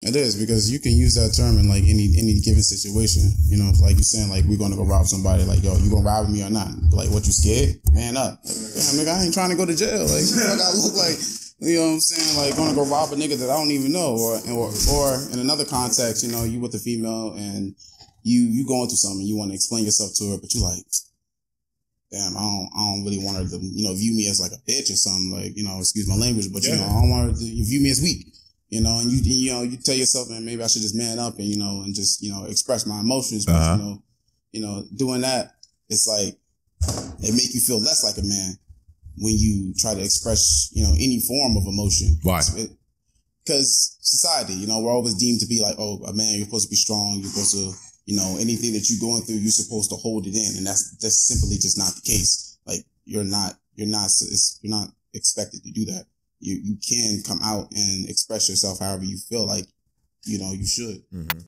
It is, because you can use that term in like any given situation. You know, like you're saying, like, we're gonna go rob somebody. Like, yo, you gonna rob me or not? Like, what, you scared? Man up. Damn, nigga, I ain't trying to go to jail. Like, I gotta look like, you know what I'm saying? Like, gonna go rob a nigga that I don't even know, or in another context, you know, you with a female and you going through something, you want to explain yourself to her, but you like, damn, I don't really want her to, you know, view me as like a bitch or something. Like, you know, excuse my language, but you know, I don't want her to view me as weak. You know, and you tell yourself, man, maybe I should just man up and, you know, and just, you know, express my emotions. But, you know, doing that, it's like, it make you feel less like a man when you try to express, you know, any form of emotion. Why? Because society, you know, we're always deemed to be like, oh, a man, you're supposed to be strong. You're supposed to, you know, anything that you're going through, you're supposed to hold it in. And that's simply just not the case. Like, you're not expected to do that. You can come out and express yourself however you feel like, you know, you should. Mm-hmm.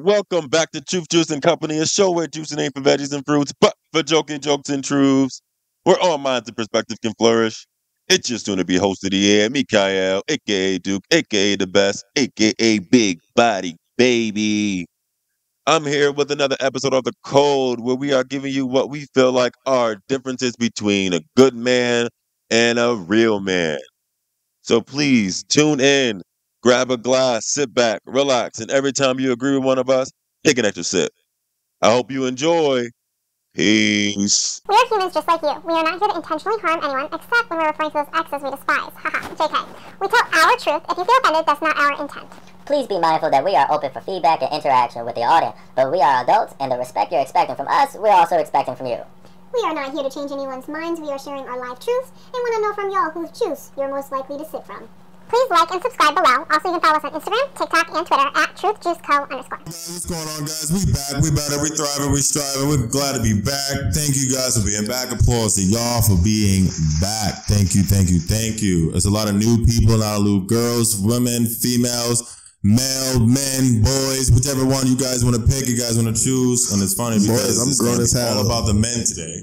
Welcome back to Truth, Juice, and Company, a show where juicing ain't for veggies and fruits, but for joking jokes and truths, where all minds and perspectives can flourish. It's just soon to be hosted here, me, Kyle, a.k.a. Duke, a.k.a. The Best, a.k.a. Big Body Baby. I'm here with another episode of The Code, where we are giving you what we feel like are differences between a good man and a real man. So please tune in. Grab a glass, sit back, relax, and every time you agree with one of us, take an extra sip. I hope you enjoy. Peace. We are humans just like you. We are not here to intentionally harm anyone, except when we're referring to those exes we despise. Haha, JK. We tell our truth. If you feel offended, that's not our intent. Please be mindful that we are open for feedback and interaction with the audience, but we are adults, and the respect you're expecting from us, we're also expecting from you. We are not here to change anyone's minds. We are sharing our life truths and want to know from y'all whose juice you're most likely to sip from. Please like and subscribe below. Also, you can follow us on Instagram, TikTok, and Twitter at TruthJuiceCo_. What's going on, guys? We back. We better. We thriving. We striving. We're glad to be back. Thank you guys for being back. Applause to y'all for being back. Thank you. Thank you. Thank you. There's a lot of new people, a lot of new girls, women, females, male, men, boys, whichever one you guys want to pick, you guys want to choose. And it's funny because I'm grown as hell. All about the men today.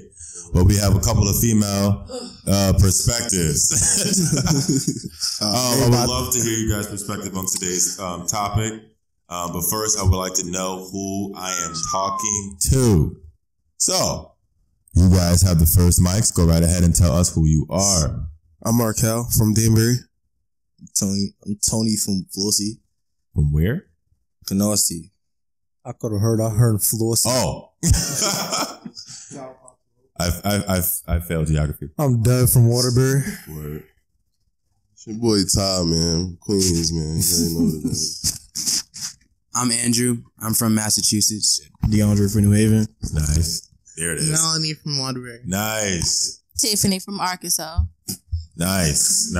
But we have a couple of female perspectives. I would love to hear you guys' perspective on today's topic. But first, I would like to know who I am talking to. So, you guys have the first mics. Go right ahead and tell us who you are. I'm Markel from Danbury. I'm Tony from Flossie. From where? Canarsie. I could have heard Flossie. Oh. I failed geography. I'm Doug from Waterbury. Word. It's your boy Ty, man. Queens, man. You already know what it is. I'm Andrew. I'm from Massachusetts. DeAndre from New Haven. Nice. There it is. Melanie from Waterbury. Nice. Tiffany from Arkansas. Nice.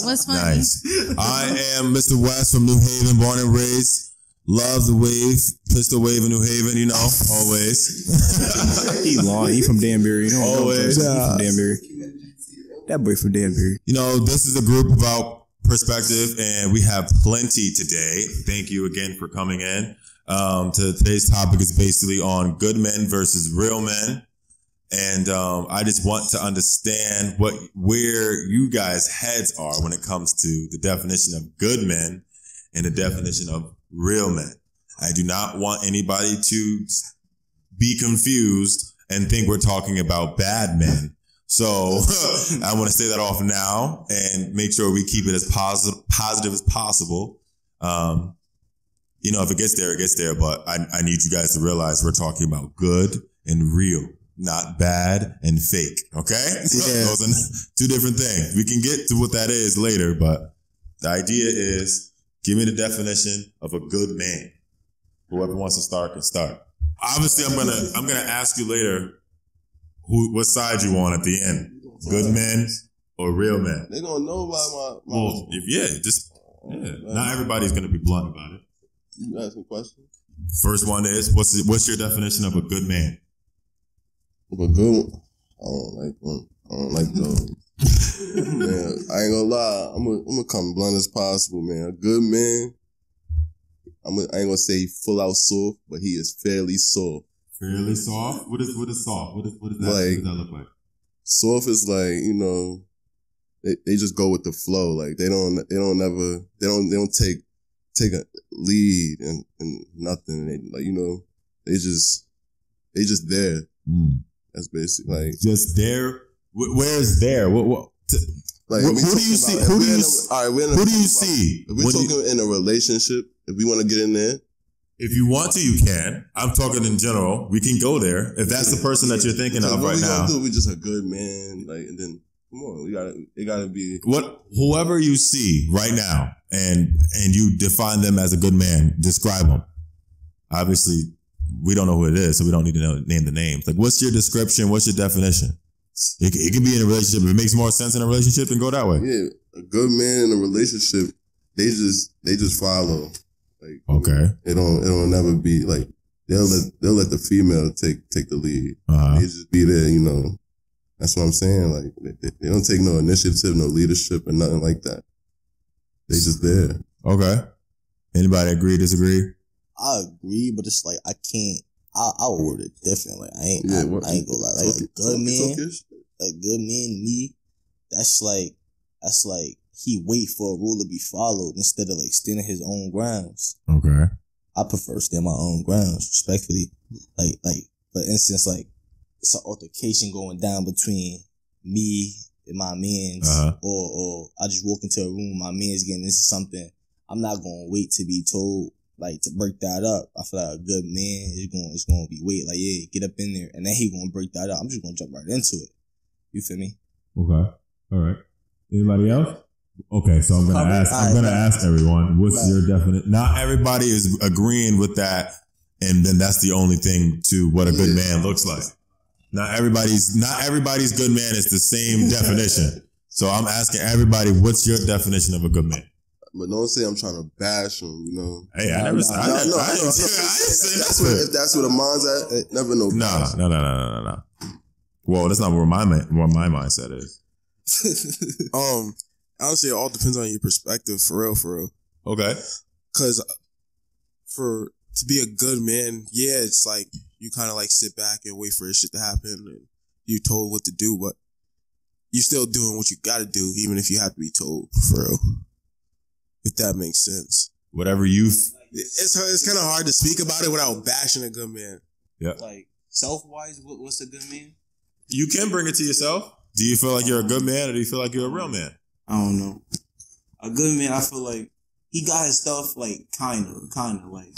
What's funny? Nice. I am Mr. West from New Haven, born and raised. Love the wave, pistol wave in New Haven, you know, always. He from Danbury, you know. Always. He from Danbury. That boy from Danbury. You know, this is a group about perspective, and we have plenty today. Thank you again for coming in. Today's topic is basically on good men versus real men. And I just want to understand where you guys' heads are when it comes to the definition of good men and the definition of real men. I do not want anybody to be confused and think we're talking about bad men. So I want to say that off now and make sure we keep it as positive as possible. You know, if it gets there, it gets there. But I need you guys to realize we're talking about good and real, not bad and fake. Okay? Yeah. Those are two different things. We can get to what that is later, but the idea is give me the definition of a good man. Whoever wants to start can start. Obviously, I'm gonna ask you later what side you want at the end. Good men or real men? They gonna know about my Well, not everybody's gonna be blunt about it. You asking questions? First one is, what's your definition of a good man? A good one? I don't like one. I don't like those. Man, I ain't gonna lie. I'm gonna come blunt as possible, man. A good man, I ain't gonna say full out soft, but he is fairly soft. Fairly soft? What is soft? What does that, what does that look like? Soft is like, you know, they just go with the flow. Like they don't take a lead and nothing. They, like, you know, they just there. That's basically like just there. Where's there? What? Like, who do you see? Who do you see? If we're talking in a relationship, if we want to get in there. If you want to, you can. I'm talking in general. We can go there. If that's the person that you're thinking of right now. What we gonna do? We just a good man. Like, and then, come on, it gotta be. Whoever you see right now and you define them as a good man, describe them. Obviously, we don't know who it is, so we don't need to name the names. Like, what's your description? What's your definition? It can be in a relationship. If it makes more sense in a relationship, then go that way. Yeah, a good man in a relationship, they just follow. Like, okay, it'll never be like they'll let the female take the lead. They just be there, you know. That's what I'm saying. Like they don't take no initiative, no leadership, or nothing like that. They just there. Okay. Anybody agree? Disagree? I agree, but it's like I can't. I would word it different. Like I ain't gonna lie. Like a good man, to me, that's like he wait for a rule to be followed instead of like standing his own grounds. Okay. I prefer stand my own grounds, respectfully. Like for instance, like it's an altercation going down between me and my mans, or I just walk into a room, my man's getting into something. I'm not gonna wait to be told. Like, to break that up, I feel like a good man is going to be wait, like, yeah, get up in there, and then he going to break that up. I'm just going to jump right into it. You feel me? Okay. All right. Anybody else? Okay, so I'm gonna ask everyone, what's your definition? Not everybody is agreeing with that, and then that's the only thing to what a good man looks like. Not everybody's good man is the same definition. So I'm asking everybody, what's your definition of a good man? But don't say I'm trying to bash him, you know. Hey, I didn't say that. If that's where the mind's at, never know. No. Well, that's not where my mindset is. Honestly, it all depends on your perspective, for real. Okay. Because to be a good man, yeah, it's like you kind of like sit back and wait for shit to happen, and you're told what to do, but you're still doing what you got to do, even if you have to be told, for real. If that makes sense. Whatever you... It's kind of hard to speak about it without bashing a good man. Yeah. Like, self-wise, what's a good man? You can bring it to yourself. Do you feel like you're a good man, or do you feel like you're a real man? I don't know. A good man, I feel like he got his stuff, like, kind of, like,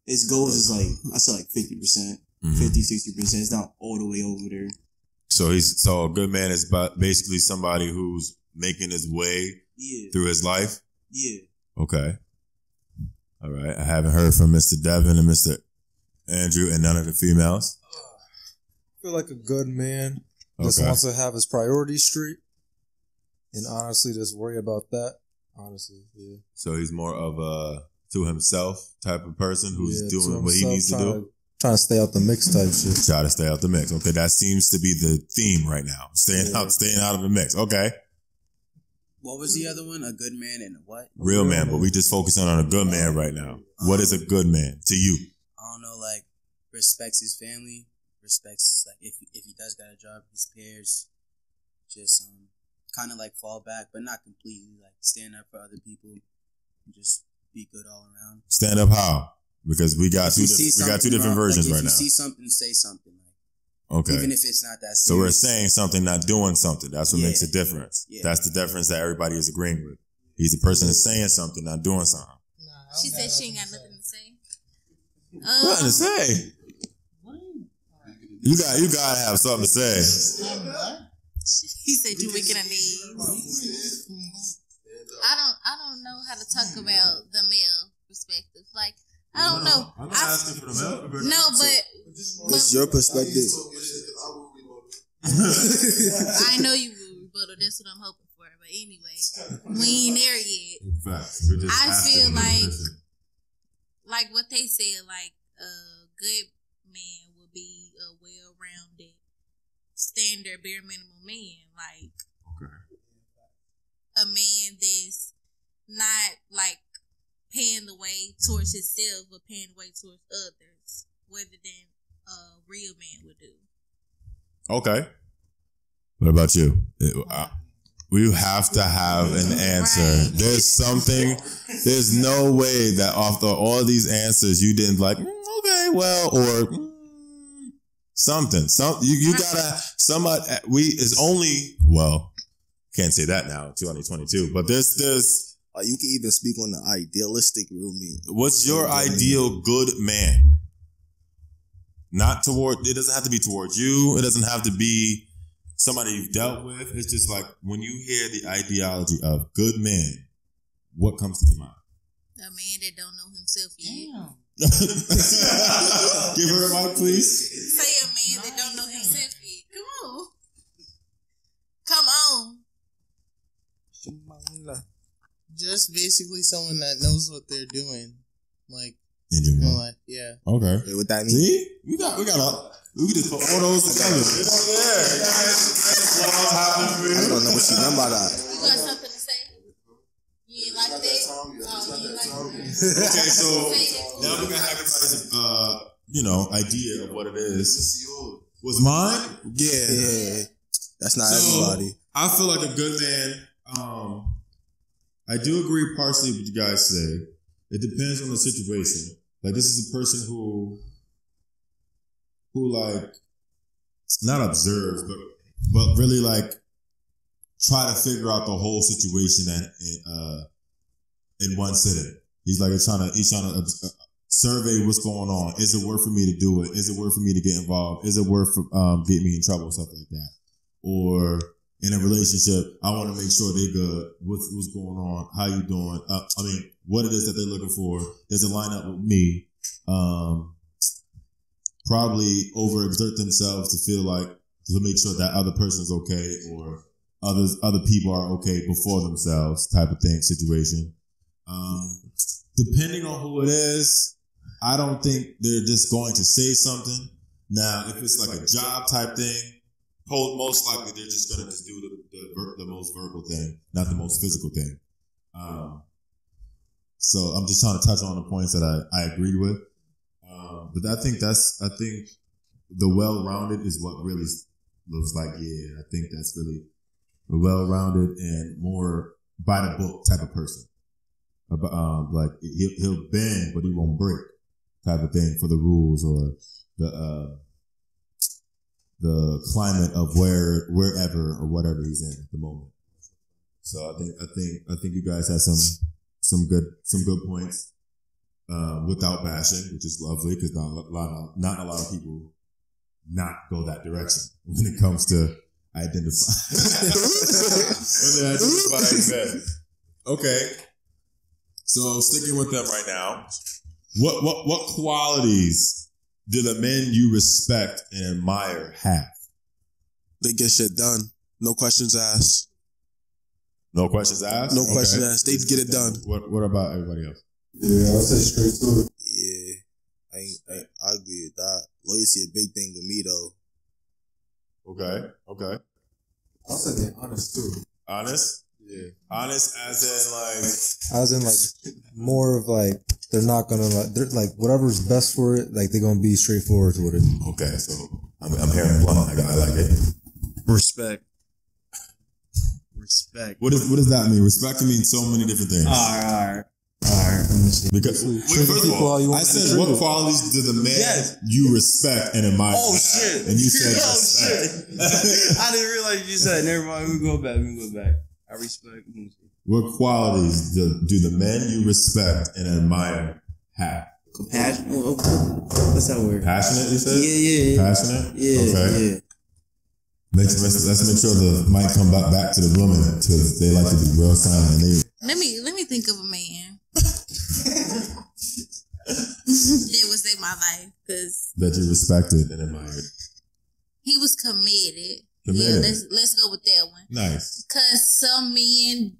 his goals is, like, I say, like, 50%, 50, 60%. It's not all the way over there. So a good man is basically somebody who's making his way through his life? Yeah. Okay. All right. I haven't heard from Mr. Devin and Mr. Andrew and none of the females. I feel like a good man just wants to have his priorities straight and honestly just worry about that. Honestly, yeah. So he's more of a to himself type of person who's doing what he needs to do? Trying to stay out the mix type shit. Try to stay out the mix. Okay. That seems to be the theme right now. Staying out of the mix. Okay. What was the other one? A good man and a what? Real man, but we just focusing on a good man right now. What is a good man to you? I don't know, like, respects his family, respects, like, if he does got a job, his peers, just, kind of, like, fall back, but not completely, like, stand up for other people, and just be good all around. Stand up how? Because we got two different versions right now. If you see something, say something. Okay. Even if it's not that serious. So we're saying something, not doing something. That's what makes a difference. Yeah. That's the difference that everybody is agreeing with. He's the person that's saying something, not doing something. She said she ain't got nothing to say. Nothing to say? You gotta have something to say. He said you weak in the knees. I don't know how to talk about the male perspective. Like, I don't know. I'm not asking for the male perspective. No, but what's your perspective? I know you will rebuttal. That's what I'm hoping. We ain't there yet. Facts. We're just I feel asking like what they said, like a good man would be a well-rounded, standard, bare minimum man. Like a man that's not like paying the way towards himself, but paying the way towards others, rather than a real man would do. Okay. What about you? We have to have an answer. Right. There's no way that after all these answers, you didn't like, okay, well, or something. You gotta, it's only, well, can't say that now, 2022, but there's you can even speak on the idealistic real me. What's your ideal good man? Not toward, it doesn't have to be towards you. It doesn't have to be somebody you've dealt with. It's just like when you hear the ideology of good man, what comes to your mind? A man that don't know himself yet. Damn. Give her a mic, please. Say a man that don't know himself yet. Come on. Just basically someone that knows what they're doing. Like, in general. Like, yeah. Okay. Hey, what that mean? See? We can just put all those together. I don't know what you meant by that. You got something to say? You ain't like that? You ain't like that? Okay, so now we're gonna have everybody's idea of what it is. Was mine? Yeah. That's not everybody. I feel like a good man. I do agree partially with what you guys say. It depends on the situation. Like, this is a person who like, not observes, but really like try to figure out the whole situation in one sitting. He's trying to survey what's going on. Is it worth for me to do it? Is it worth for me to get involved? Is it worth getting me in trouble? Stuff like that. Or in a relationship, I want to make sure they're good. What's going on? How you doing? What it is that they're looking for. Does it line up with me? Probably overexert themselves to make sure that other person's okay, or other people are okay before themselves, type of thing, situation. Depending on who it is, I don't think they're just going to say something. Now, if it's like a job type thing, most likely they're just going to just do the most verbal thing, not the most physical thing. So I'm just trying to touch on the points that I agree with. But I think the well-rounded is what really looks like, I think that's really a well-rounded and more by the book type of person. Like he'll bend, but he won't break type of thing for the rules or the climate of wherever or whatever he's in at the moment. So I think you guys have some good points. Without bashing, which is lovely, because not a lot of people not go that direction when it comes to identifying men. Okay, so sticking with them right now, what qualities do the men you respect and admire have? They get shit done. No questions asked. No questions asked? No questions asked. They get it done. What about everybody else? Yeah, I'll say straight to it. Yeah, I agree with that. Loyalty a big thing with me though. Okay. I'll say they're honest too. Honest? Yeah. Honest as in more of like, they're not gonna they're like, whatever's best for it, like they're gonna be straightforward with it. Okay, so I'm hearing blunt. I like it. Respect. What does that mean? Respect can mean so many different things. All right. Let me see. Because first of all, I said, what qualities do the men you respect and admire? Oh shit! And you said, shit! I didn't realize you said. Never mind. We go back. I respect. What qualities do the men you respect and admire have? Compassion. What's that word? Passionate, you said? Yeah. Passionate? Yeah. Okay. Yeah. Let's make sure the mic come back to the women, because they like to be real silent. Let me think of a man that was in my life, because that you respected and admired. He was committed. Committed. Yeah, let's go with that one. Nice. Because some men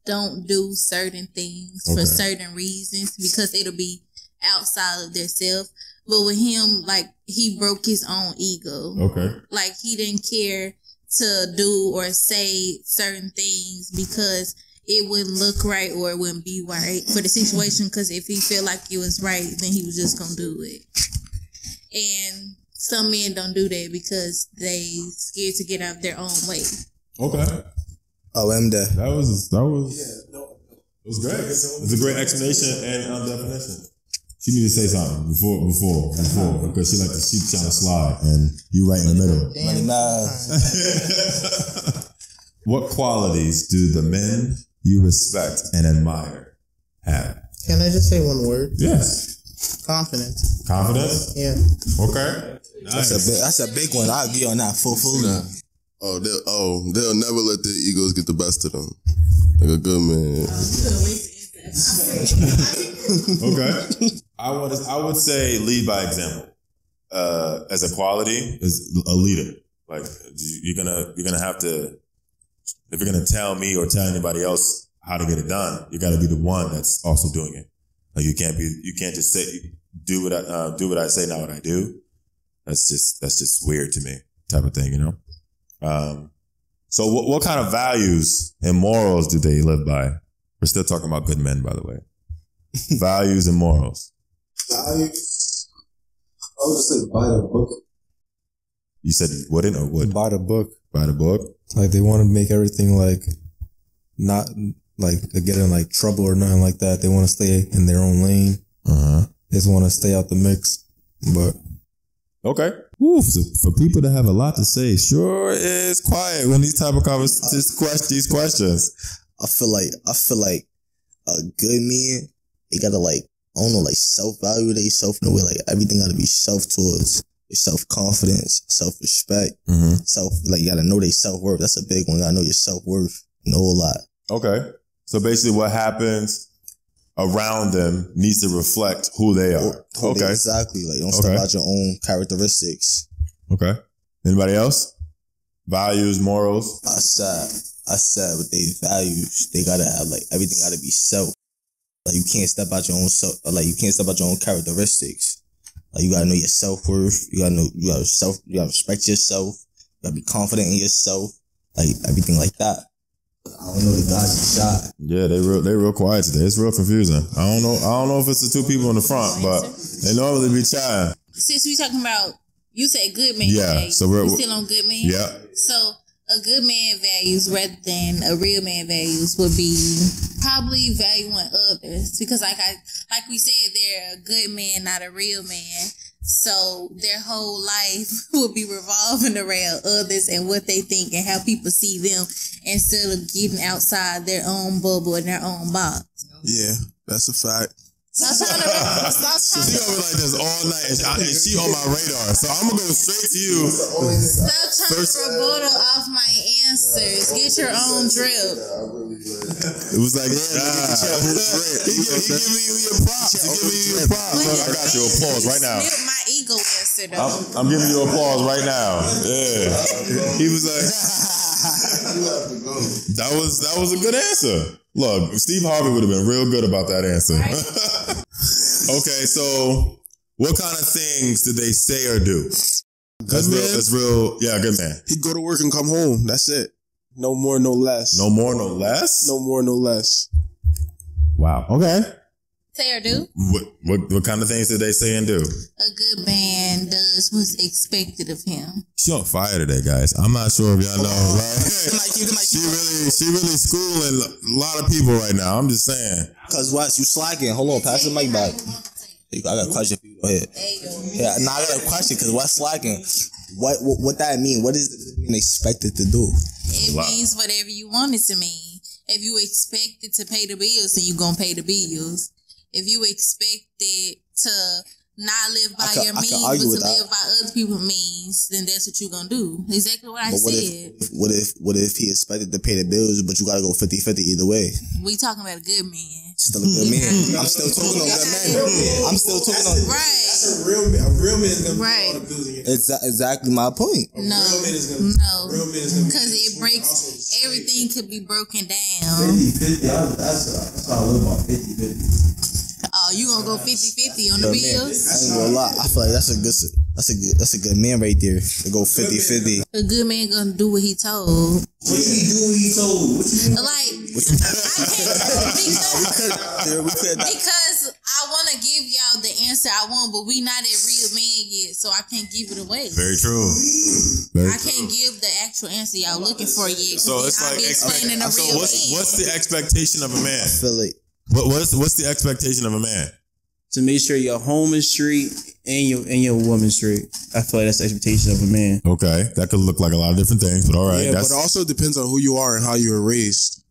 don't do certain things for certain reasons because it'll be outside of their self. But with him, like, he broke his own ego. Okay. Like, he didn't care to do or say certain things because it wouldn't look right or it wouldn't be right for the situation. Because if he felt like it was right, then he was just going to do it. And some men don't do that because they scared to get out their own way. Okay. Oh, I'm there. That was it was great. It's a great explanation and definition. She need to say something before because she trying to slide and you right in the middle. What qualities do the men you respect and admire have? Can I just say one word? Yes. Confidence. Confidence? Yeah. Okay. Nice. That's a big one. I'll agree on that fully. They'll never let their egos get the best of them. Like a good man. Okay. I would say lead by example. As a quality, is a leader. Like you're gonna have to, if you're gonna tell me or tell anybody else how to get it done, you got to be the one that's also doing it. Like you can't just say do what I say, not what I do. That's just weird to me, type of thing, you know. So what kind of values and morals do they live by? We're still talking about good men, by the way. Values and morals. Values. I would just say buy the book. You said wouldn't or would? Buy the book. Buy the book. Like they want to make everything like not like to get in like trouble or nothing like that. They want to stay in their own lane. They just want to stay out the mix. But okay. Ooh, so for people to have a lot to say, sure is quiet when these type of these questions. I feel like a good man, they gotta like, I don't know, like self-value themselves in a way, like everything gotta be self-towards, self-confidence, self-respect, like you gotta know their self-worth. That's a big one. You gotta know your self-worth and a whole lot. Okay. So basically what happens around them needs to reflect who they are. Okay. Exactly. Like don't step out your own characteristics. Okay. Anybody else? Values, morals? I said with their values, they gotta have like everything gotta be self. Like you can't step out your own self. Like you can't step out your own characteristics. Like you gotta know your self-worth. You gotta respect yourself. You gotta be confident in yourself. Like everything like that. I don't know, the guys are shot. Yeah, they real quiet today. It's real confusing. I don't know if it's the two people in the front, but they normally be chatting. Since we talking about, you said good man. Yeah, so we're still on good man. Yeah. So a good man values rather than a real man values would be probably valuing others, because like we said, they're a good man, not a real man. So their whole life will be revolving around others and what they think and how people see them, instead of getting outside their own bubble and their own box. Yeah, that's a fact. Stop trying to She gonna be like this all night, and she on my radar. So I'm gonna go straight to you. Stop trying to rebuttal off my answers. Get your own drip. It was like, he giving you your props. He giving you your props. Look, I got you applause right now. My ego answer though. I'm giving you applause right now. Yeah. He was like, that was a good answer. Look, Steve Harvey would have been real good about that answer. Okay, so what kind of things did they say or do? That's real. Yeah, good man. He'd go to work and come home. That's it. No more, no less. No more, no less? No more, no less. Wow. Okay. Say or do? What kind of things did they say and do? A good man does what's expected of him. She on fire today, guys. I'm not sure if y'all know, right? She really schooling a lot of people right now. I'm just saying. Cause what, you slacking? Hold on, pass the mic back. I got a question for you. Go ahead. Yeah, I got a question because what's slacking? What that mean? What is it expected to do? It means whatever you want it to mean. If you expected to pay the bills, then you gonna pay the bills. If you expected to not live by your I means, can but argue to with that. live by other people's means, then that's what you're gonna do. Exactly what I But said. what if he expected to pay the bills, but you gotta go 50-50 either way? We talking about a good man. Still a good man. I'm still talking on good men. I'm still talking on Right. That's a real man. A real man is gonna Right. be all the bills in your exactly my point. No, real man is gonna because it breaks. Everything could be broken down. 50-50. That's how I live on 50-50. Oh, you gonna go 50-50 on the Good man. bills? I ain't gonna lie. I feel like that's a good man right there to go 50-50. A good man gonna do what he told. What he do? He told. Like, because I want to give y'all the answer I want, but we not at real man yet, so I can't give it away. Very true. I can't give the actual answer y'all looking for yet. So it's like explaining a real man. what's the expectation of a man? I feel like What's the expectation of a man? To make sure your home is straight and your woman straight. I feel like that's the expectation of a man. Okay, that could look like a lot of different things, but all right. Yeah, but it also depends on who you are and how you were raised.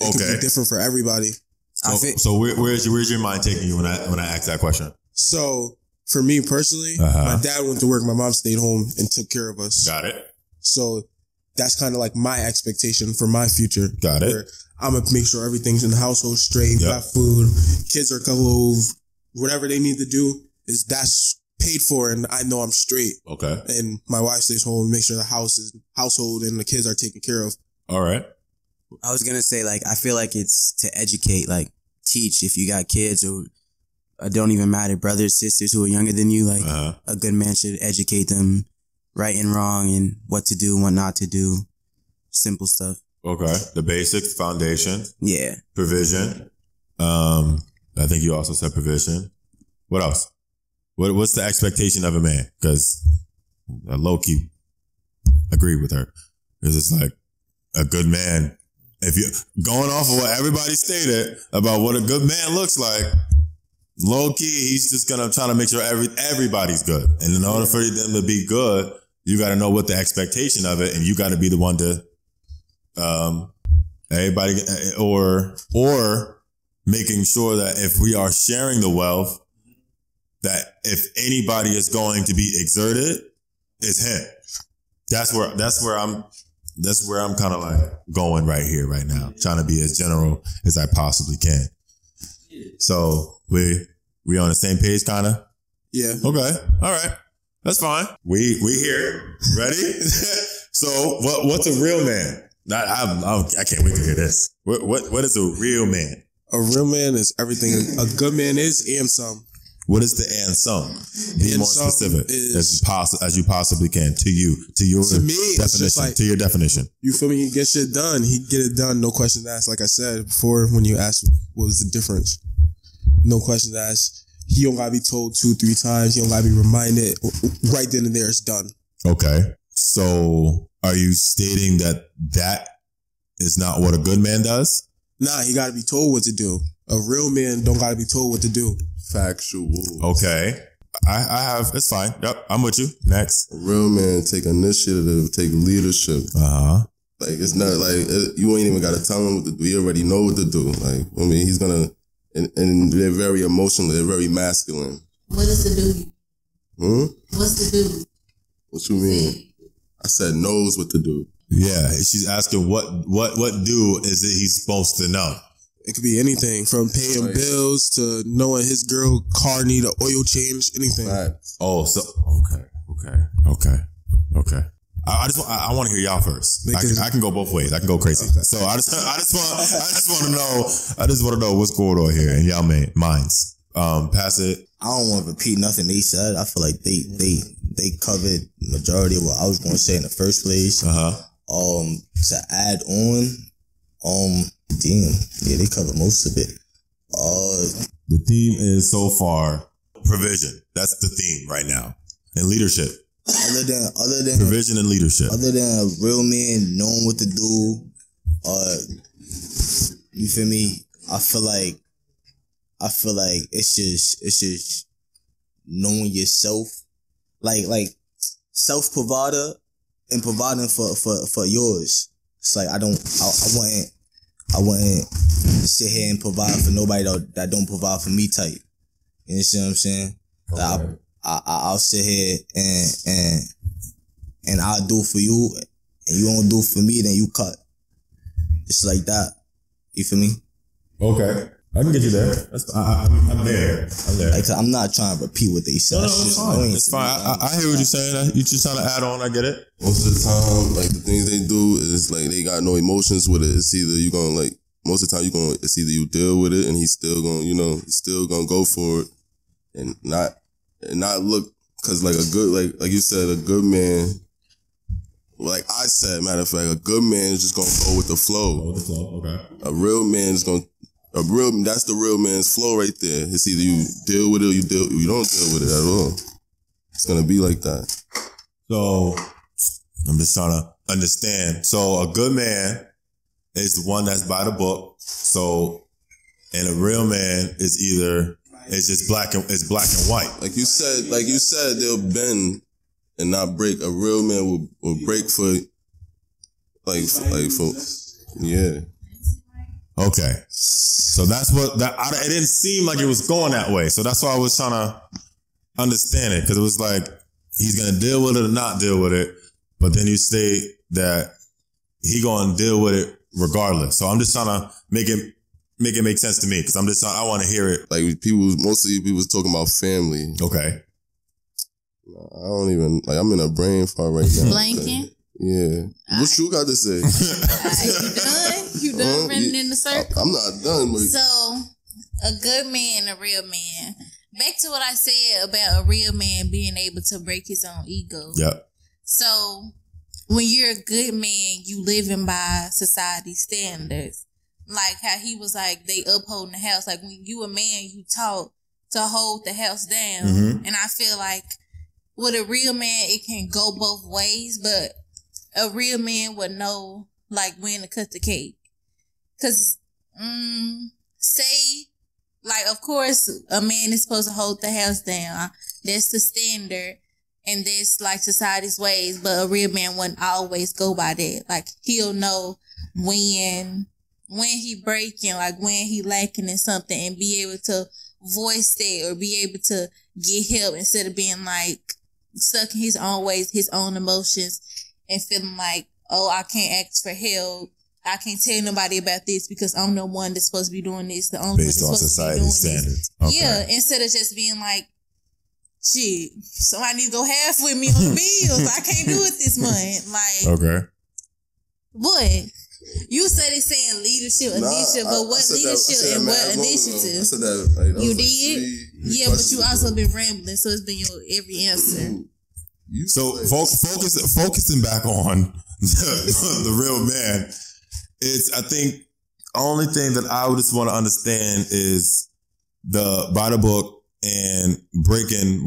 It could be different for everybody. So where's your mind taking you when I ask that question? So for me personally, my dad went to work, my mom stayed home and took care of us. Got it. So that's kind of like my expectation for my future. Got it. I'm gonna make sure everything's in the household straight, got food, kids are clothed, whatever they need to do that's paid for, and I know I'm straight. Okay. And my wife stays home and makes sure the household and the kids are taken care of. All right. I was gonna say, like, I feel like it's to educate, like, teach. If you got kids or it don't even matter, brothers, sisters who are younger than you, like, a good man should educate them right and wrong and what to do and what not to do. Simple stuff. Okay. The basics, foundation. Yeah. Provision. I think you also said provision. What else? What's the expectation of a man? Because I low-key agree with her. Because it's like a good man, if you're going off of what everybody stated about what a good man looks like, low-key, he's just going to try to make sure everybody's good. And in order for them to be good, you got to know what the expectation of it, and you got to be the one to everybody, or making sure that if we are sharing the wealth, that if anybody is going to be exerted, it's him. That's where I'm kind of like going right here, right now, trying to be as general as I possibly can. So we on the same page, kind of. Yeah. Okay. All right. That's fine. We here. Ready? So what's a real man? I can't wait to hear this. What is a real man? A real man is everything a good man is and some. What is the and some? Be more specific as you possibly can to your definition. To your definition. You feel me? He gets shit done. He get it done. No questions asked. Like I said before, when you asked what was the difference, no questions asked. He don't gotta be told 2-3 times. He don't gotta be reminded. Right then and there, it's done. Okay. So are you stating that is not what a good man does? Nah, he gotta be told what to do. A real man don't gotta be told what to do. Factual. Okay. I have, it's fine. Yep, I'm with you. Next. A real man take initiative, take leadership. Like, it's not like, you ain't even gotta tell him what to do. He already know what to do. Like, I mean, he's gonna, and they're very emotional, they're very masculine. What is the dude? What's the dude? What you mean? I said knows what to do. Yeah, she's asking what do is it he's supposed to know? It could be anything from paying bills to knowing his girl car need an oil change, anything. Right. Oh, so okay. I want to hear y'all first. I can go both ways. I can go crazy. Okay. So I just want to know what's going on here in y'all minds. Pass it. I don't want to repeat nothing they said. I feel like they covered majority of what I was going to say in the first place. To add on, they covered most of it. The theme is so far provision. That's the theme right now, and leadership. Other than provision and leadership. Other than a real man knowing what to do, you feel me? I feel like it's just knowing yourself, like self provider and providing for yours. It's like I wouldn't sit here and provide for nobody that don't provide for me type. You see what I'm saying? Okay. I'll sit here and I'll do it for you, and you don't do it for me, then you cut. It's like that. You feel me? Okay. I can get you there. I'm there. Like, I'm not trying to repeat what they said. No, it's fine. It's fine. I hear what you're saying. You just trying to add on. I get it. Most of the time, like, the things they do is like they got no emotions with it. It's either you gonna like most of the time it's either you deal with it and he's still gonna go for it and not look, cause like a good like you said, a good man. Like I said, matter of fact, a good man is just gonna go with the flow. Okay. A real man is that's the real man's flow right there. It's either you deal with it or you don't deal with it at all. It's gonna be like that. So I'm just trying to understand. So a good man is the one that's by the book. So, and a real man is it's just black and white. Like you said, they'll bend and not break. A real man will break for yeah. Okay. So that's it didn't seem like it was going that way. So that's why I was trying to understand it. Cause it was like, he's going to deal with it or not deal with it. But then you say that he going to deal with it regardless. So I'm just trying to make it make sense to me. Cause I want to hear it. Like mostly people talking about family. Okay. I don't even, like, I'm in a brain fart right now. Blanking? Yeah. What you got to say? You done running in the circle? I'm not done. But... So, a good man and a real man. Back to what I said about a real man being able to break his own ego. Yeah. So, when you're a good man, you living by society's standards. Like how he was like, they upholding the house. Like when you a man, you taught to hold the house down. Mm-hmm. And I feel like with a real man, it can go both ways, but a real man would know like when to cut the cake. Cause, say, like, of course, a man is supposed to hold the house down. That's the standard. And that's like society's ways. But a real man wouldn't always go by that. Like, he'll know when he breaking, like when he lacking in something, and be able to voice that or be able to get help instead of being like stuck in his own ways, his own emotions, and feeling like, oh, I can't ask for help. I can't tell nobody about this because I'm the one that's supposed to be doing this. The only based one that's on supposed to be doing society's standards. this. Okay. Yeah, instead of just being like, shit, somebody needs to go half with me on the bills. I can't do it this month. Like, okay. But you said it's saying leadership, initiative, but what leadership and what initiative? I said that. Like, you did? Like yeah, but you also been rambling, so it's been your every answer. So focusing back on the real man, I think only thing that I would just want to understand is the by the book and breaking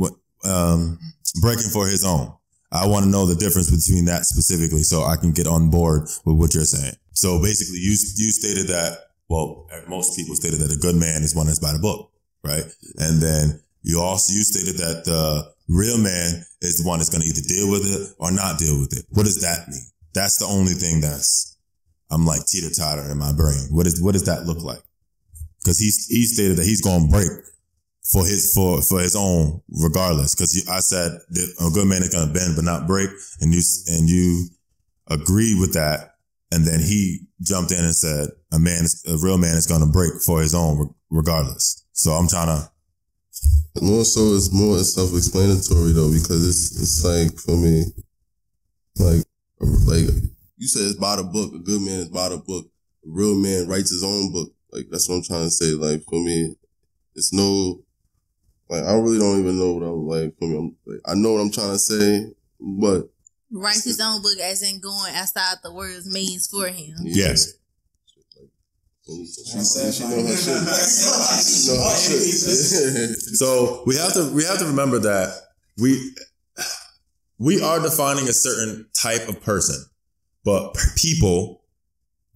for his own. I want to know the difference between that specifically so I can get on board with what you're saying. So basically you stated that, well, most people stated that a good man is one that's by the book, right? And then you stated that the real man is the one that's going to either deal with it or not deal with it. What does that mean? That's the only thing I'm like teeter-totter in my brain. What does that look like? Because he stated that he's going to break for his own regardless. Because I said that a good man is going to bend but not break, and you agreed with that, and then he jumped in and said a real man is going to break for his own regardless. So I'm trying to. More so, it's more self-explanatory though, because it's like for me, like you said, it's by the book. A good man is by the book. A real man writes his own book. Like that's what I'm trying to say. Like for me, it's no. Like, I really don't even know what I'm like. For me, I know what I'm trying to say, but writes his own book, as in going outside the words means for him. Yes. She know her shit. She know her shit. So we have to remember that we are defining a certain type of person, but people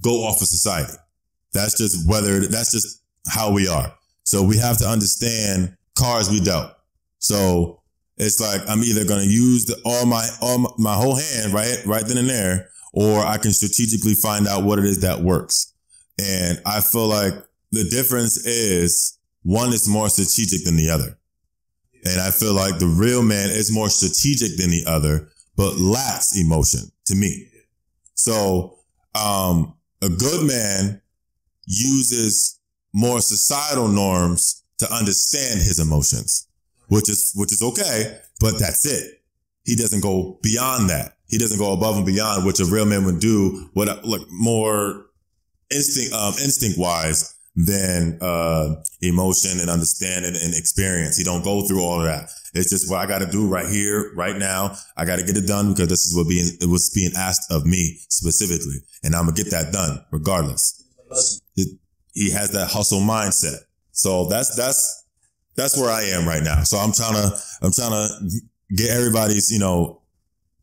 go off of society. That's just how we are. So we have to understand cards we dealt. So it's like I'm either going to use all my whole hand right then and there, or I can strategically find out what it is that works. And I feel like the difference is one is more strategic than the other. And I feel like the real man is more strategic than the other, but lacks emotion to me. So, a good man uses more societal norms to understand his emotions, which is okay, but that's it. He doesn't go beyond that. He doesn't go above and beyond, which a real man would do, more instinct wise than emotion and understanding and experience. He don't go through all of that. It's just what I got to do right here, right now. I got to get it done because this is it was being asked of me specifically, and I'm gonna get that done regardless. He has that hustle mindset. So that's where I am right now. So I'm trying to get everybody's,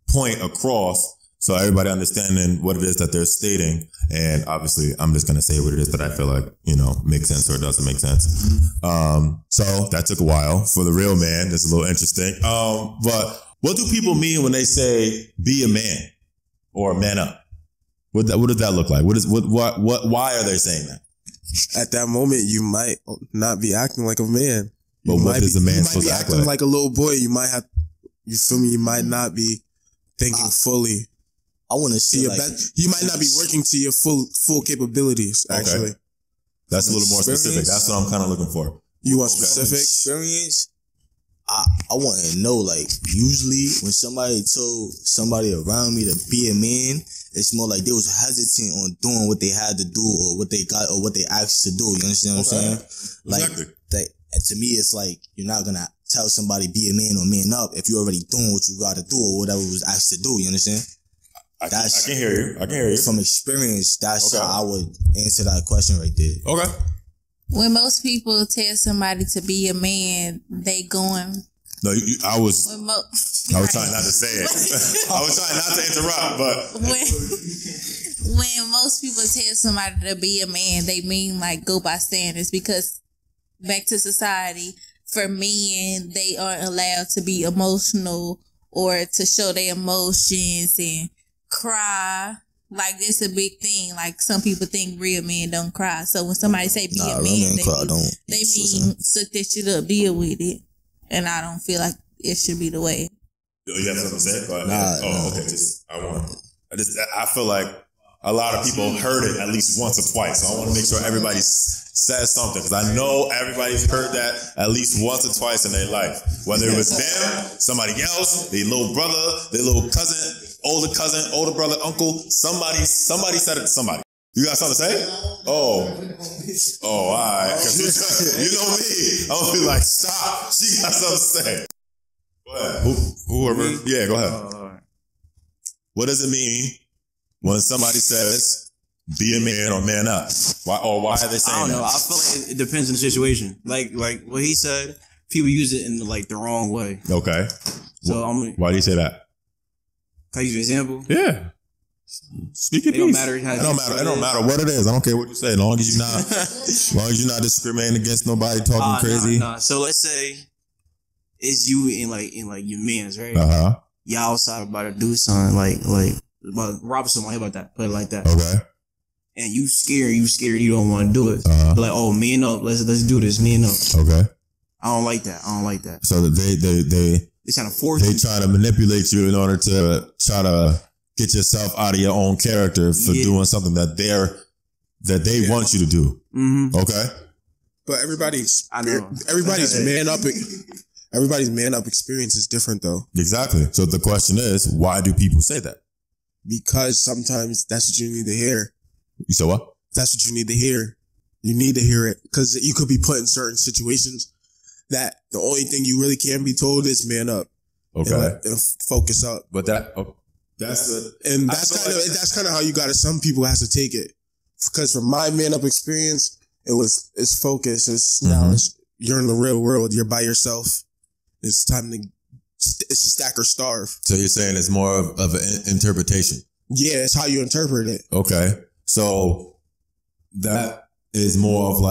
point across so everybody understanding what it is that they're stating. And obviously I'm just going to say what it is that I feel like, makes sense or doesn't make sense. So that took a while for the real man. That's a little interesting. But what do people mean when they say be a man or man up? What does that look like? Why are they saying that? At that moment, you might not be acting like a man. But what is a man supposed to act like? You might be acting like a little boy. You might have, you feel me? You might not be thinking fully. I want to see you might not be working to your full capabilities, actually. Okay. That's a little more specific. That's what I'm kind of looking for. You want specific? Experience? I want to know, usually when somebody told somebody around me to be a man, it's more like they was hesitant on doing what they had to do or what they got or what they asked to do. You understand what I'm saying? Exactly. And to me, it's like you're not going to tell somebody be a man or man up if you're already doing what you got to do or whatever was asked to do. You understand? I can hear you. From experience, that's how I would answer that question right there. Okay. When most people tell somebody to be a man, they going. No, I was trying not to say it. I was trying not to interrupt, but when most people tell somebody to be a man, they mean go by standards, because back to society, for men, they aren't allowed to be emotional or to show their emotions and cry. It's a big thing. Some people think real men don't cry. So when somebody say be a man, they mean suck that shit up, deal with it. And I don't feel like it should be the way. You have something to say? Go ahead. Okay. I feel like a lot of people heard it at least once or twice. So I want to make sure everybody says something, because I know everybody's heard that at least once or twice in their life. Whether it was them, somebody else, their little brother, their little cousin, older brother, uncle, somebody said it to somebody. You got something to say? Oh, all right. You know me. I'm going to be like, stop. She got something to say. Go ahead. Whoever. Yeah, go ahead. What does it mean when somebody says, be a man or man up? Why are they saying that? I don't know. I feel like it depends on the situation. Like what he said, people use it in the wrong way. Okay. So why do you say that? Can I use an example? Yeah. Speak your piece. It don't matter what it is. I don't care what you say. As long as you're not discriminating against nobody, talking crazy. Nah. So let's say it's you in your mans, right? Y'all outside about to do something about rob somebody, about that. Put it like that. Okay. And you scared, you don't want to do it. Man up, let's do this, man up. Okay. I don't like that. So they trying to force they try to manipulate you in order to try to get yourself out of your own character for doing something that they want you to do. Mm-hmm. Okay. But everybody's man up experience is different though. Exactly. So the question is, why do people say that? Because sometimes that's what you need to hear. You said what? That's what you need to hear. You need to hear it because you could be put in certain situations that the only thing you really can be told is man up. Okay. And focus up. But that's kind of how you got it. Some people has to take it, because from my man up experience, it's focus. It's now you're in the real world. You're by yourself. It's time to stack or starve. So you're saying it's more of an interpretation. Yeah, it's how you interpret it. Okay. So that is more of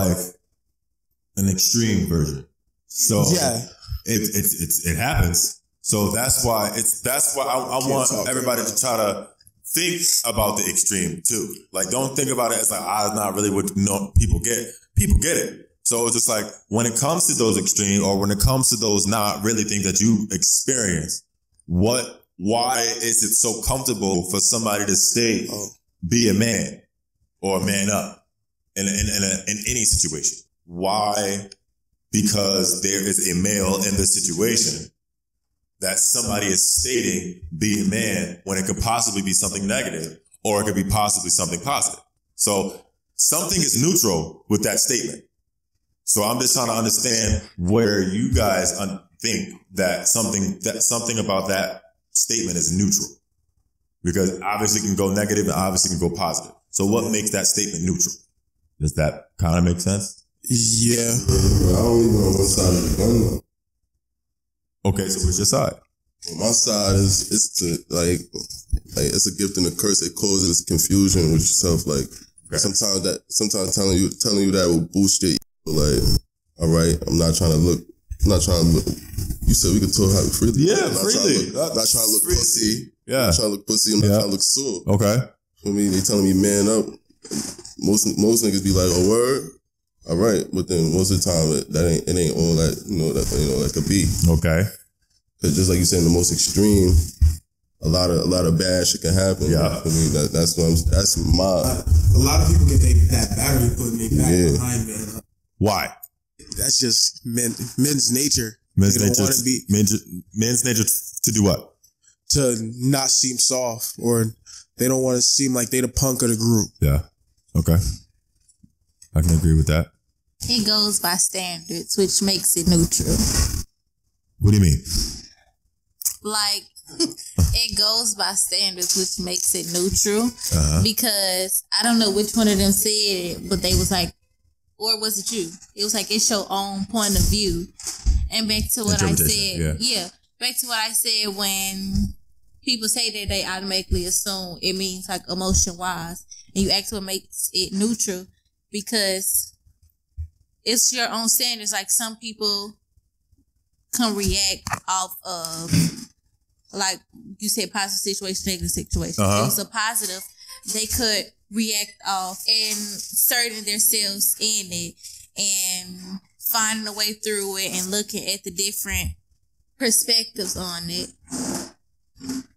an extreme version. So yeah, it happens. So that's why I want everybody to try to think about the extreme too. Don't think about it as it's not really what people get. People get it. So it's just like, when it comes to those extremes, or when it comes to those not really things that you experience, why is it so comfortable for somebody to say, be a man or man up in any situation? Why? Because there is a male in the situation that somebody is stating, be a man, when it could possibly be something negative, or it could be possibly something positive. So something is neutral with that statement. So I'm just trying to understand where you guys think that something about that statement is neutral, because obviously it can go negative and obviously can go positive. So what makes that statement neutral? Does that kind of make sense? Yeah. I don't even know what side of the gun though. Okay, so what's your side? Well, my side is like it's a gift and a curse. It causes confusion with yourself. Like sometimes telling you that will boost your ego. Like, all right, I'm not trying to look. You said we could talk how freely. Yeah, freely. Not trying to look pussy. Yeah. I'm not trying to look pussy. I'm not trying to look sore. Okay. For me, they telling me man up. Most niggas be like, oh, word. All right, but then most of the time it ain't all that that could be. Okay. Because just like you said, in the most extreme, a lot of bad shit can happen. Yeah. I mean, that's my. A lot of people get that battery put in their back behind man. Why? That's just men's nature. Men's they nature. Don't want to be Men's nature to do what? To not seem soft, or they don't want to seem like they the punk of the group. Yeah. Okay. I can agree with that. It goes by standards, which makes it neutral. What do you mean? Like, it goes by standards, which makes it neutral. Because I don't know which one of them said it, but they was like, or was it you? It was like, it's your own point of view. And back to what I said. Yeah. Back to what I said, when people say that, they automatically assume it means like emotion wise. And you ask what makes it neutral, because it's your own standards. Like, some people can react off of, like you said, positive situation, negative situation. If it's a positive, they could react off and inserting themselves in it and finding a way through it and looking at the different perspectives on it,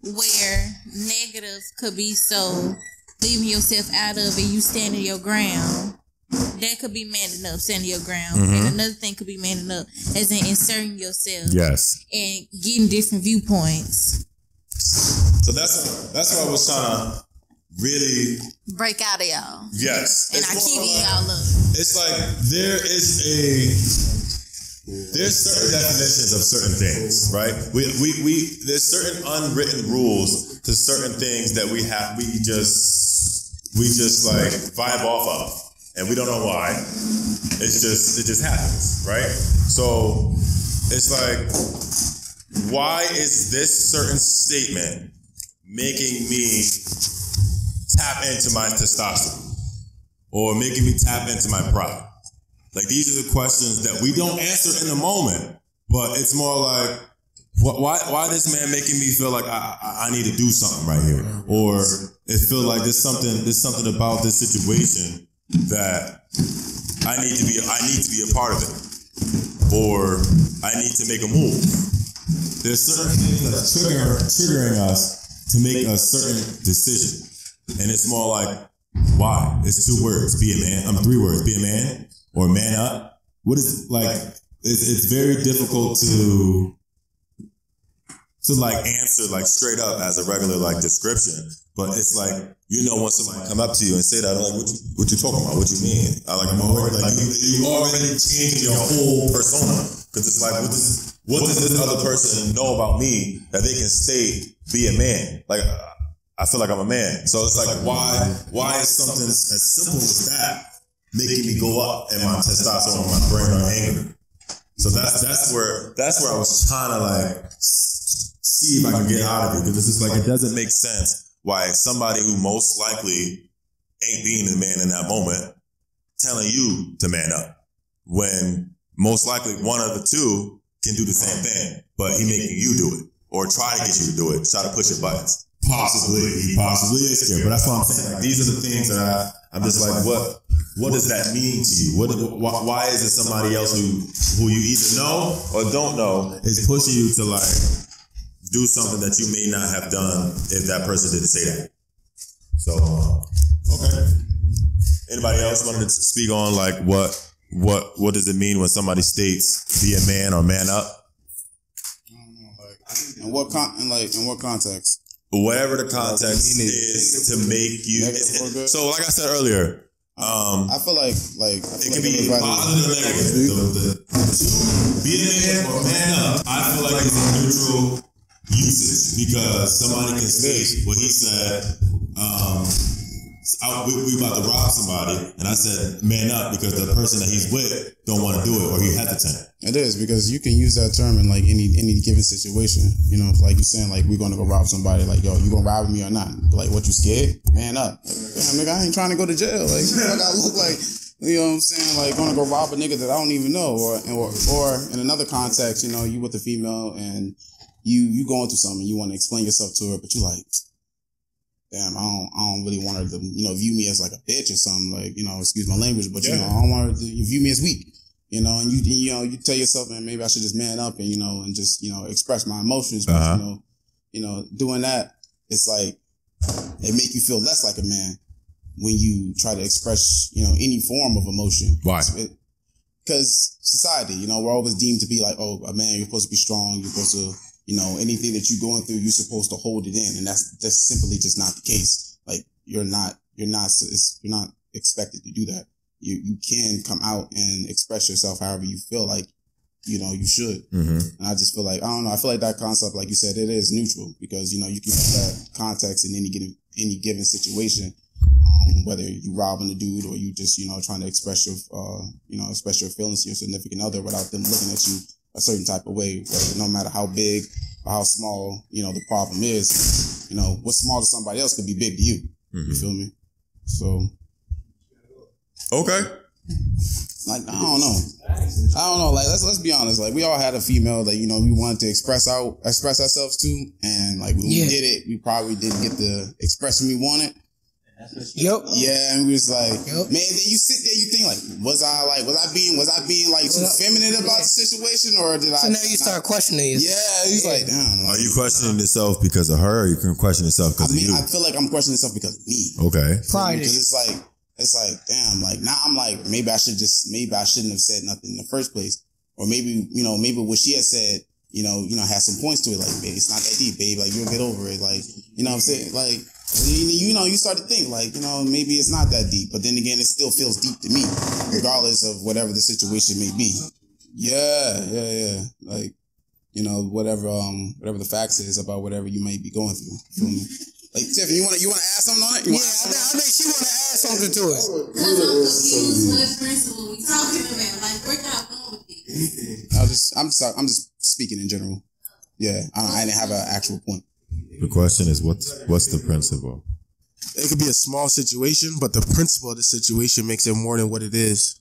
where negative could be so leaving yourself out of it, you standing your ground. That could be man enough, standing your ground. And another thing could be man enough, as in inserting yourself. Yes. And getting different viewpoints. So that's what I was trying to really break out of y'all. Yes. And I keep y'all up. It's like there's certain definitions of certain things, right? We there's certain unwritten rules to certain things that we just like vibe off of. And we don't know why. It just happens, right? So it's like, why is this certain statement making me tap into my testosterone, or making me tap into my pride? Like, these are the questions that we don't answer in the moment, but it's more like, why this man making me feel like I need to do something right here, or it feel like there's something about this situation that I need to be a part of it, or I need to make a move. There's certain things that's triggering us to make a certain decision, and it's more like, why? It's 2 words: be a man. 3 words: be a man or man up. What is like? It's very difficult to like answer like straight up as a regular like description. But it's like, when somebody come up to you and say that, I'm like, what you talking about? What you mean? I'm already like, you already changed your whole persona. Because it's like, what does this other person know about me that they can say, be a man? Like, I feel like I'm a man. So it's like, why is something as simple as that making me go up in my testosterone, my brain, or anger? So that's where I was trying to like see if I can get out of it. Because it's just like, it doesn't make sense why somebody who most likely ain't being a man in that moment telling you to man up, when most likely one of the two can do the same thing, but he making you do it, or try to get you to do it, try to push your buttons. Possibly is scared, but that's what I'm saying. Like, these are the things that I'm just like, what does that mean to you? Why is it somebody else who you either know or don't know is pushing you to like do something that you may not have done if that person didn't say that? So, okay. Anybody else wanted to speak on like what does it mean when somebody states be a man or man up? I don't know, like in what context? Whatever the context is to make you. So, like I said earlier, I feel like it can be positive or negative. Be a man or man up, I feel like it's a neutral usage because somebody can state what he said. We about to rob somebody, and I said man up because the person that he's with don't want to do it or he's hesitant. It is because you can use that term in like any given situation. You know, like you're saying, like we're gonna go rob somebody. Like, yo, you gonna rob me or not? Like, what, you scared? Man up. Like, damn, nigga, I ain't trying to go to jail. Like, I gotta look like, you know what I'm saying? Like, gonna go rob a nigga that I don't even know. Or in another context, you know, you with a female and you going through something, you want to explain yourself to her, but you like, damn, I don't really want her to, you know, view me as like a bitch or something. Like, you know, excuse my language, but you know, I don't want her to view me as weak. You know, and you tell yourself, man, maybe I should just man up and, you know, and just, you know, express my emotions. But, you know, doing that, it's like, it make you feel less like a man when you try to express, you know, any form of emotion. Why? Because society, you know, we're always deemed to be like, oh, a man, you're supposed to be strong. You're supposed to, you know, anything that you're going through, you're supposed to hold it in. And that's simply just not the case. Like, you're not expected to do that. You can come out and express yourself however you feel like, you know, you should. Mm-hmm. And I just feel like, I don't know, I feel like that concept, like you said, it is neutral because, you know, you can use that context in any given situation, whether you robbing a dude or you just, you know, trying to express your feelings to your significant other without them looking at you a certain type of way, whether, no matter how big or how small, you know, the problem is, you know, what's small to somebody else could be big to you. Mm-hmm. You feel me? So. Okay. Like, I don't know. Like, let's be honest. Like, we all had a female that, you know, we wanted to express ourselves to, and like when we did it, we probably didn't get the expression we wanted. Yep. Yeah, and we was like, man, then you sit there, you think like, was I being like too feminine about the situation, or did I? So now you start questioning yourself. Yeah, he's like, damn. Are you questioning yourself because of her, or you can question yourself because of you? I feel like I'm questioning myself because of me. Okay. Pride. Because it's like, damn, like now I'm like, maybe I shouldn't have said nothing in the first place. Or maybe what she had said, you know, had some points to it. Like, babe, it's not that deep, babe. Like, you'll get over it. Like, you know what I'm saying? Like, you know, you start to think like, you know, maybe it's not that deep. But then again, it still feels deep to me, regardless of whatever the situation may be. Yeah. Like, you know, whatever the facts is about whatever you may be going through. Feel me? Like, Tiffany, you want to add something on it? I think she want to add something to it. Because I'm confused what principle we talking about. Like, where y'all going with this? I'm just speaking in general. Yeah, I didn't have an actual point. The question is, what's the principle? It could be a small situation, but the principle of the situation makes it more than what it is.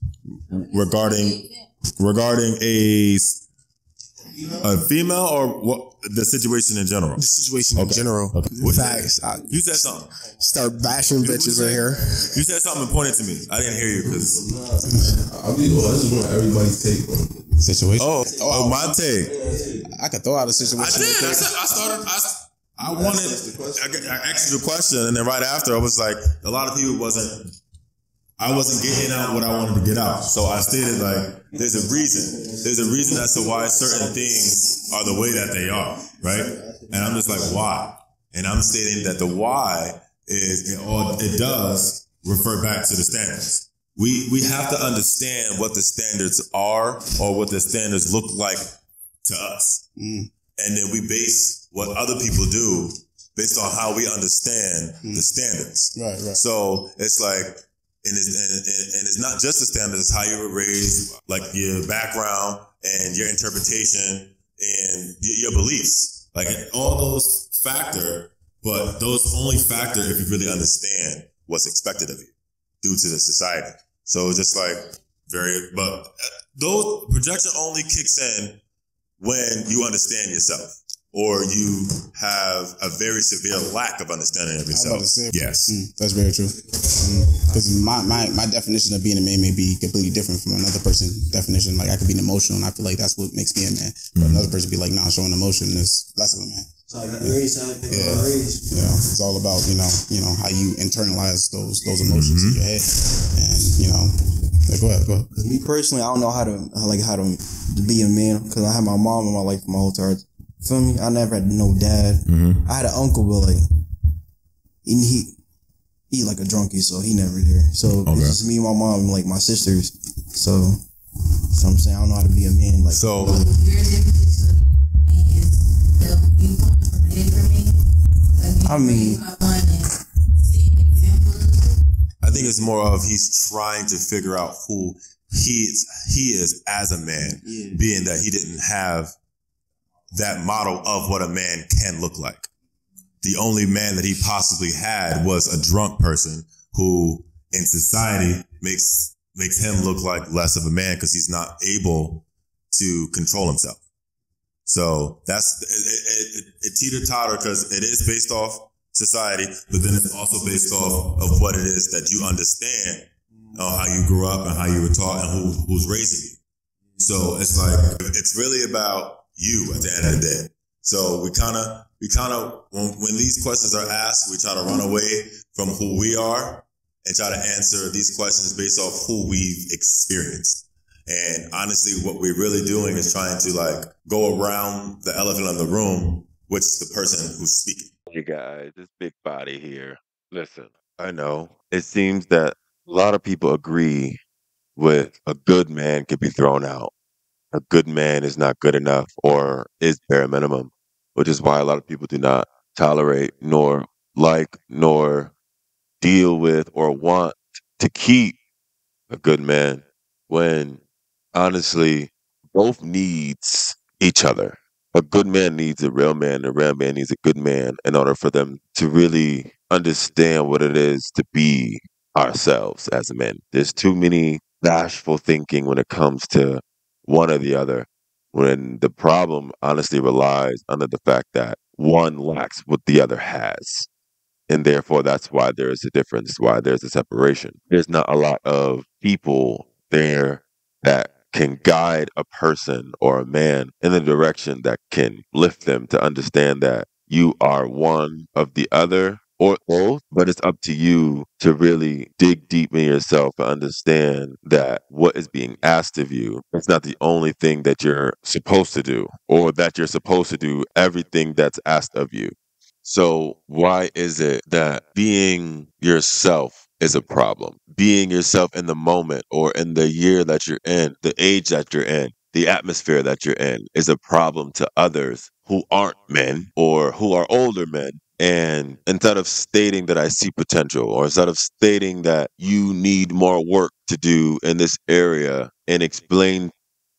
Regarding a female or what? The situation in general? The situation in general. Okay. Facts. You said something. Start bashing bitches in here. You said something and pointed to me. I didn't hear you because I just want everybody's take on it. Situation. Oh, my take. I could throw out a situation. I did. I asked you the question, and then right after I was like, a lot of people I wasn't getting out what I wanted to get out. So I stated like, there's a reason. There's a reason as to why certain things are the way that they are, right? And I'm just like, why? And I'm stating that the why is, it does refer back to the standards. We have to understand what the standards are or what the standards look like to us. Mm. And then we base what other people do based on how we understand the standards. Right. So it's like, and it's not just the standards, it's how you were raised, like your background and your interpretation and your beliefs. Like all those factor, but those only factor if you really understand what's expected of you due to the society. So it's just like but those projection only kicks in when you understand yourself. or you have a very severe lack of understanding of yourself. Yes. That's very true. Because my definition of being a man may be completely different from another person's definition. Like, I could be emotional, and I feel like that's what makes me a man. But another person be like, nah, showing emotion is less of a man. Yeah, it's all about how you internalize those emotions in your head, and go ahead. Me personally, I don't know how to be a man because I had my mom in my life my whole time. Feel me? I never had no dad. I had an uncle, but like he like a drunkie, so he never there. So it's just me and my mom and like my sisters. So I'm saying I don't know how to be a man. Like so. I mean, I think it's more of he's trying to figure out who he is as a man, being that he didn't have that model of what a man can look like. The only man that he possibly had was a drunk person who in society makes him look like less of a man because he's not able to control himself. So that's it teeter-totter because it is based off society, but then it's also based off of what it is that you understand, how you grew up and how you were taught and who's raising you. So it's like, it's really about you at the end of the day. So we kind of, when these questions are asked, we try to run away from who we are and try to answer these questions based off who we've experienced. And honestly, what we're really doing is trying to like go around the elephant in the room, which is the person who's speaking. Hey guys, this big body here. Listen, I know it seems that a lot of people agree with a good man could be thrown out. A good man is not good enough or is bare minimum, which is why a lot of people do not tolerate nor like nor deal with or want to keep a good man when honestly both needs each other. A good man needs a real man, and a real man needs a good man in order for them to really understand what it is to be ourselves as men. There's too many bashful thinking when it comes to one or the other, when the problem honestly relies under the fact that one lacks what the other has. And therefore, that's why there is a difference, why there's a separation. There's not a lot of people there that can guide a person or a man in the direction that can lift them to understand that you are one of the other or both, but it's up to you to really dig deep in yourself and understand that what is being asked of you is not the only thing that you're supposed to do, or that you're supposed to do everything that's asked of you. So why is it that being yourself is a problem? Being yourself in the moment or in the year that you're in, the age that you're in, the atmosphere that you're in is a problem to others who aren't men or who are older men. And instead of stating that I see potential, or instead of stating that you need more work to do in this area and explain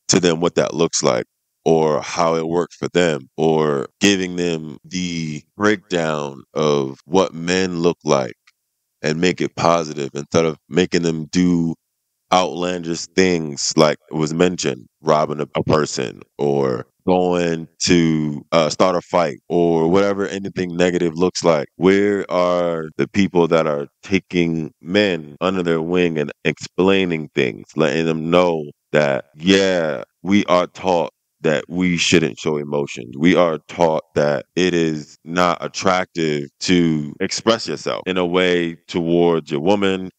to them what that looks like, or how it works for them, or giving them the breakdown of what men look like and make it positive instead of making them do outlandish things like was mentioned, robbing a person or going to start a fight or whatever anything negative looks like. Where are the people that are taking men under their wing and explaining things, letting them know that, yeah, we are taught that we shouldn't show emotions. We are taught that it is not attractive to express yourself in a way towards your woman,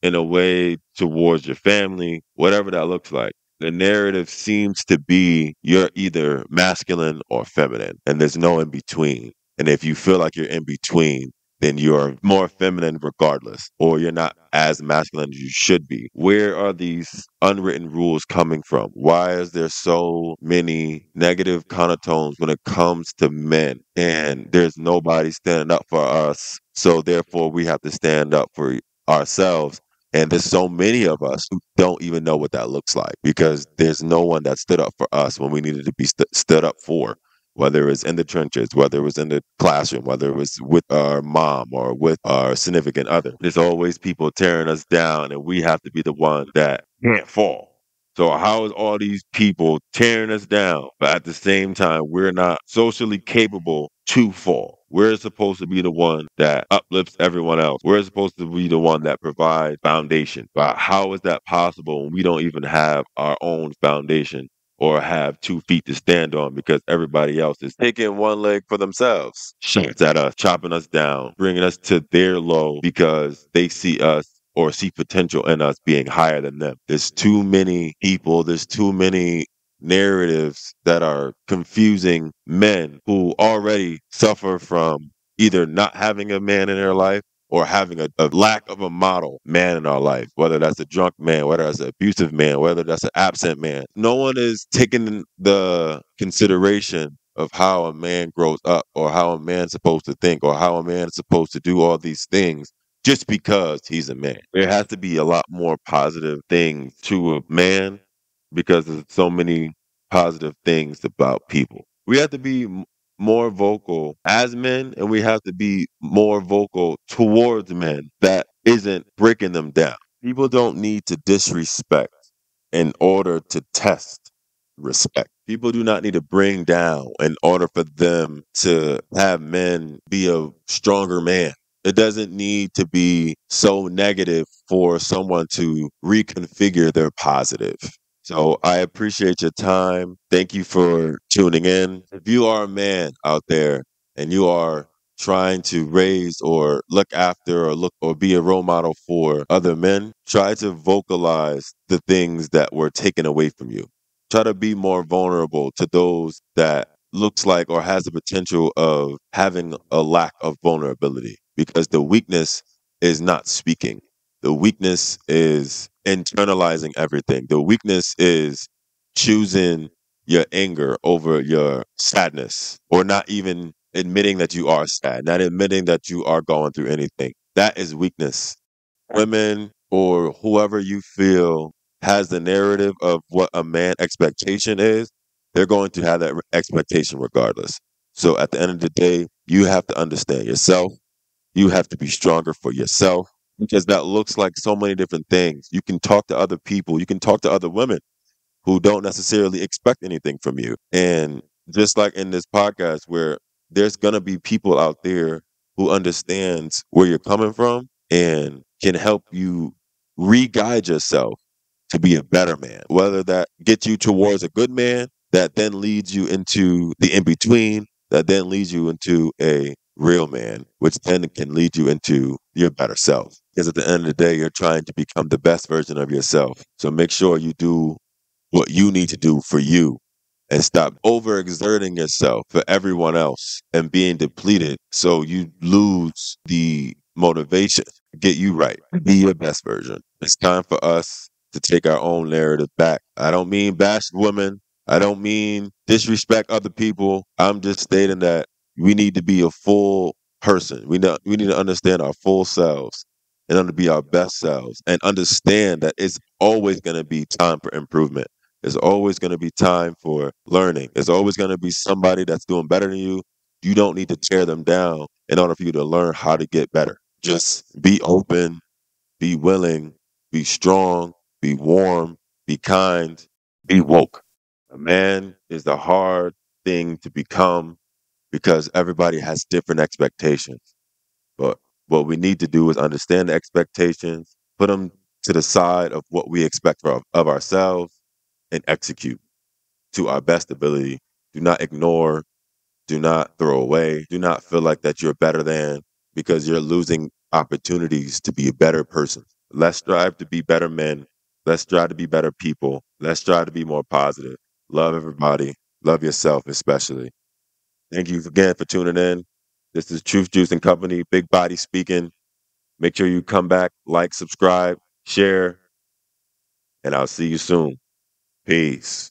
in a way towards your family, whatever that looks like. The narrative seems to be you're either masculine or feminine, and there's no in between. And if you feel like you're in between, then you're more feminine regardless, or you're not as masculine as you should be. Where are these unwritten rules coming from? Why is there so many negative connotations when it comes to men? And there's nobody standing up for us, so therefore we have to stand up for ourselves. And there's so many of us who don't even know what that looks like because there's no one that stood up for us when we needed to be stood up for, whether it was in the trenches, whether it was in the classroom, whether it was with our mom or with our significant other. There's always people tearing us down, and we have to be the one that can't fall. So how is all these people tearing us down, but at the same time, we're not socially capable to fall? We're supposed to be the one that uplifts everyone else. We're supposed to be the one that provides foundation. But how is that possible when we don't even have our own foundation or have 2 feet to stand on because everybody else is taking one leg for themselves? Shots at us, chopping us down, bringing us to their low because they see us or see potential in us being higher than them. There's too many people, there's too many narratives that are confusing men who already suffer from either not having a man in their life or having a lack of a model man in our life, whether that's a drunk man, whether that's an abusive man, whether that's an absent man. No one is taking the consideration of how a man grows up or how a man's supposed to think or how a man is supposed to do all these things just because he's a man. There has to be a lot more positive things to a man because there's so many positive things about people. We have to be more vocal as men, and we have to be more vocal towards men that isn't breaking them down. People don't need to disrespect in order to test respect. People do not need to bring down in order for them to have men be a stronger man. It doesn't need to be so negative for someone to reconfigure their positive. So I appreciate your time. Thank you for tuning in. If you are a man out there and you are trying to raise or look after or be a role model for other men, try to vocalize the things that were taken away from you. Try to be more vulnerable to those that looks like or has the potential of having a lack of vulnerability, because the weakness is not speaking. The weakness is internalizing everything. The weakness is choosing your anger over your sadness, or not even admitting that you are sad, not admitting that you are going through anything. That is weakness. Women or whoever you feel has the narrative of what a man expectation is, they're going to have that expectation regardless. So at the end of the day, you have to understand yourself. You have to be stronger for yourself, because that looks like so many different things. You can talk to other people. You can talk to other women who don't necessarily expect anything from you. And just like in this podcast, where there's going to be people out there who understands where you're coming from and can help you re-guide yourself to be a better man, whether that gets you towards a good man that then leads you into the in-between, that then leads you into a real man, which then can lead you into your better self. Because at the end of the day, you're trying to become the best version of yourself. So make sure you do what you need to do for you and stop overexerting yourself for everyone else and being depleted so you lose the motivation to get you right. Be your best version. It's time for us to take our own narrative back. I don't mean bash women. I don't mean disrespect other people. I'm just stating that we need to be a full person. We need to understand our full selves and to be our best selves, and understand that it's always going to be time for improvement. There's always going to be time for learning. There's always going to be somebody that's doing better than you. You don't need to tear them down in order for you to learn how to get better. Just be open, be willing, be strong, be warm, be kind, be woke. A man is the hard thing to become because everybody has different expectations. But what we need to do is understand the expectations, put them to the side of what we expect of ourselves, and execute to our best ability. Do not ignore, do not throw away, do not feel like that you're better than, because you're losing opportunities to be a better person. Let's strive to be better men. Let's strive to be better people. Let's strive to be more positive. Love everybody. Love yourself especially. Thank you again for tuning in. This is Truth Juice and Company, Big Body speaking. Make sure you come back, like, subscribe, share, and I'll see you soon. Peace.